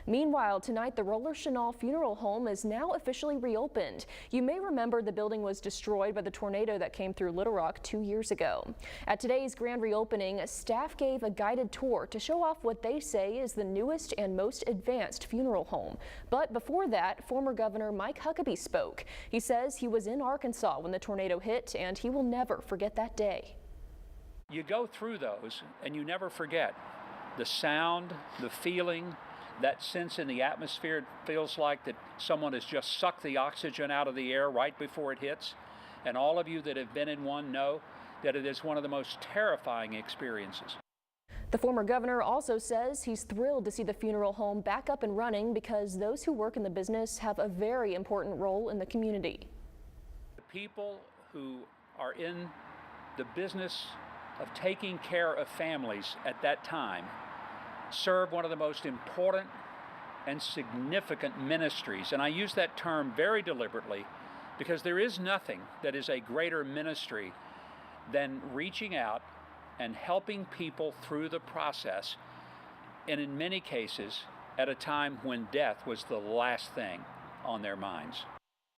Meanwhile, tonight the Roller Chenal Funeral Home is now officially reopened. You may remember the building was destroyed by the tornado that came through Little Rock 2 years ago. At today's grand reopening, staff gave a guided tour to show off what they say is the newest and most advanced funeral home. But before that, former Governor Mike Huckabee spoke. He says he was in Arkansas when the tornado hit, and he will never forget that day. You go through those and you never forget the sound, the feeling, that sense in the atmosphere. It feels like that someone has just sucked the oxygen out of the air right before it hits. And all of you that have been in one know that it is one of the most terrifying experiences. The former governor also says he's thrilled to see the funeral home back up and running because those who work in the business have a very important role in the community. The people who are in the business of taking care of families at that time serve one of the most important and significant ministries. And I use that term very deliberately because there is nothing that is a greater ministry than reaching out and helping people through the process, and in many cases at a time when death was the last thing on their minds.